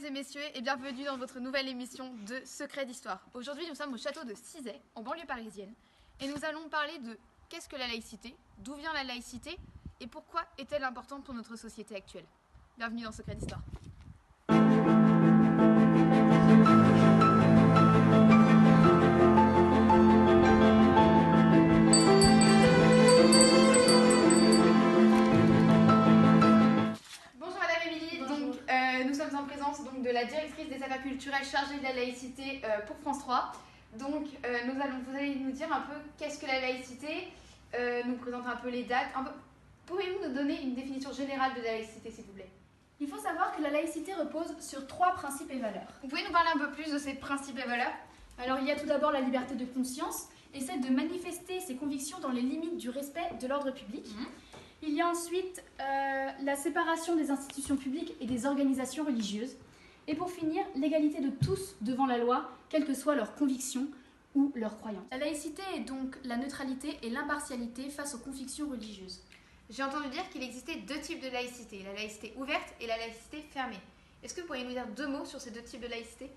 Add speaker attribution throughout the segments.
Speaker 1: mesdames et messieurs, et bienvenue dans votre nouvelle émission de Secrets d'Histoire. Aujourd'hui, nous sommes au château de Cizay, en banlieue parisienne, et nous allons parler de qu'est-ce que la laïcité, d'où vient la laïcité, et pourquoi est-elle importante pour notre société actuelle. Bienvenue dans Secrets d'Histoire. En présence donc, de la directrice des affaires culturelles chargée de la laïcité pour France 3. Donc vous allez nous dire un peu qu'est-ce que la laïcité, nous présenter un peu les dates. Pouvez-vous nous donner une définition générale de la laïcité, s'il vous plaît?
Speaker 2: Il faut savoir que la laïcité repose sur 3 principes et valeurs.
Speaker 1: Vous pouvez nous parler un peu plus de ces principes et valeurs?
Speaker 2: Alors il y a tout d'abord la liberté de conscience et celle de manifester ses convictions dans les limites du respect de l'ordre public. Il y a ensuite la séparation des institutions publiques et des organisations religieuses. Et pour finir, l'égalité de tous devant la loi, quelles que soient leurs convictions ou leurs croyances. La laïcité est donc la neutralité et l'impartialité face aux convictions religieuses.
Speaker 1: J'ai entendu dire qu'il existait 2 types de laïcité, la laïcité ouverte et la laïcité fermée. Est-ce que vous pourriez nous dire 2 mots sur ces 2 types de laïcité?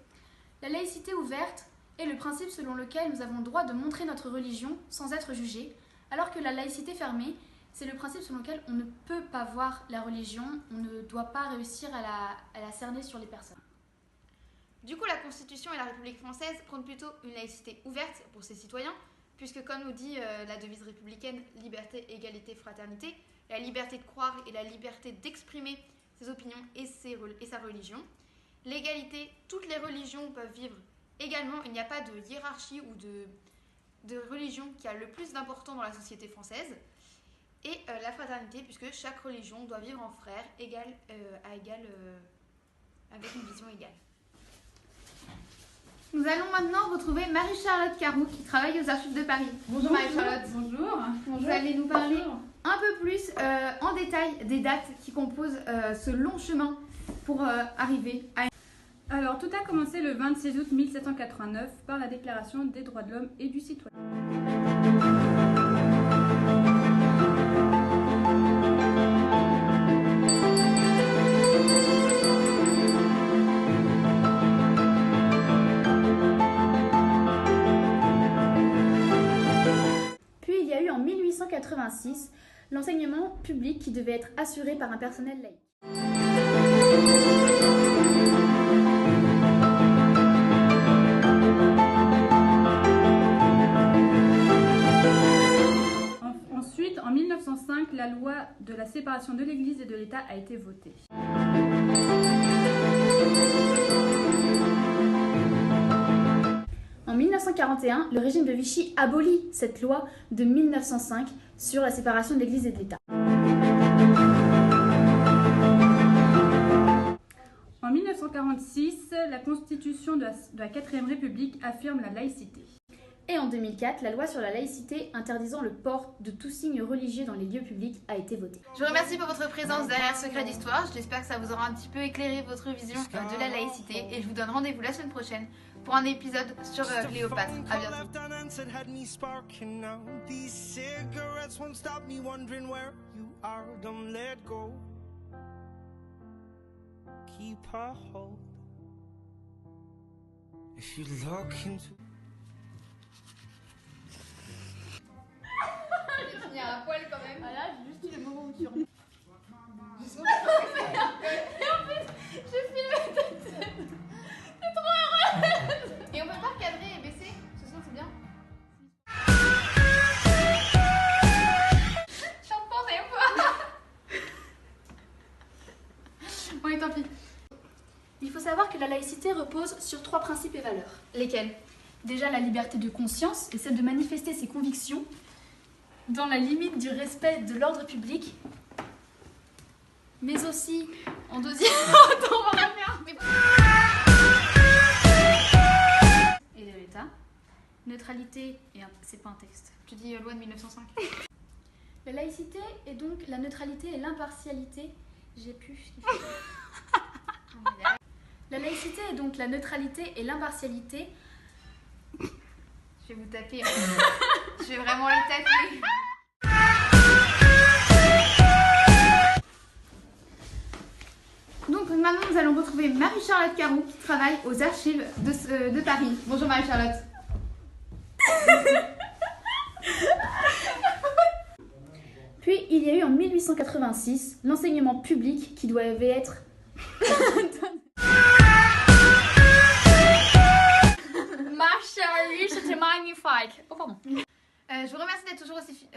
Speaker 2: La laïcité ouverte est le principe selon lequel nous avons le droit de montrer notre religion sans être jugés, alors que la laïcité fermée, c'est le principe selon lequel on ne peut pas voir la religion, on ne doit pas réussir à la cerner sur les personnes.
Speaker 1: Du coup, la Constitution et la République française prônent plutôt une laïcité ouverte pour ses citoyens, puisque comme nous dit la devise républicaine, liberté, égalité, fraternité, la liberté de croire et la liberté d'exprimer ses opinions et sa religion. L'égalité, toutes les religions peuvent vivre également, il n'y a pas de hiérarchie ou de religion qui a le plus d'importance dans la société française. Et la fraternité, puisque chaque religion doit vivre en frères, avec une vision égale. Nous allons maintenant retrouver Marie-Charlotte Caroux, qui travaille aux Archives de Paris. Bonjour Marie-Charlotte.
Speaker 3: Bonjour.
Speaker 1: Vous allez nous parler un peu plus en détail des dates qui composent ce long chemin pour arriver à...
Speaker 3: Alors, tout a commencé le 26 août 1789 par la Déclaration des droits de l'homme et du citoyen.
Speaker 2: En 1886, l'enseignement public qui devait être assuré par un personnel laïque.
Speaker 3: Ensuite, en 1905, la loi de la séparation de l'Église et de l'État a été votée.
Speaker 2: En 1941, le régime de Vichy abolit cette loi de 1905 sur la séparation de l'Église et de l'État.
Speaker 3: En 1946, la Constitution de la 4ème République affirme la laïcité.
Speaker 2: Et en 2004, la loi sur la laïcité interdisant le port de tout signe religieux dans les lieux publics a été votée.
Speaker 1: Je vous remercie pour votre présence derrière Secrets d'Histoire. J'espère que ça vous aura un petit peu éclairé votre vision de la laïcité. Et je vous donne rendez-vous la semaine prochaine pour un épisode sur Cléopâtre. À bientôt. Il y a un poil quand même.
Speaker 2: Voilà, j'ai juste eu le moment où tu rentres.
Speaker 1: J'ai filmé ta tête. C'est trop heureux. Et on peut pas recadrer et baisser? Ce son, c'est bien. J'en pensais pas. Bon, et tant pis.
Speaker 2: Il faut savoir que la laïcité repose sur 3 principes et valeurs.
Speaker 1: Lesquels?
Speaker 2: Déjà, la liberté de conscience et celle de manifester ses convictions dans la limite du respect de l'ordre public, mais aussi
Speaker 1: En deuxième. Attends, on va refaire.
Speaker 2: et de l'État. Neutralité, et c'est pas un texte.
Speaker 1: Tu dis loi de 1905.
Speaker 2: La laïcité est donc la neutralité et l'impartialité. J'ai pu. La laïcité est donc la neutralité et l'impartialité.
Speaker 1: Je vais vous taper. Je vais vraiment les taper. Donc maintenant nous allons retrouver retrouver Marie-Charlotte Carroux qui travaille aux archives de Paris. Bonjour Marie-Charlotte.
Speaker 2: Puis il y a eu en 1886 l'enseignement public qui devait être...
Speaker 4: Ma chérie, c'était magnifique. Oh pardon.
Speaker 1: Je vous remercie d'être toujours aussi...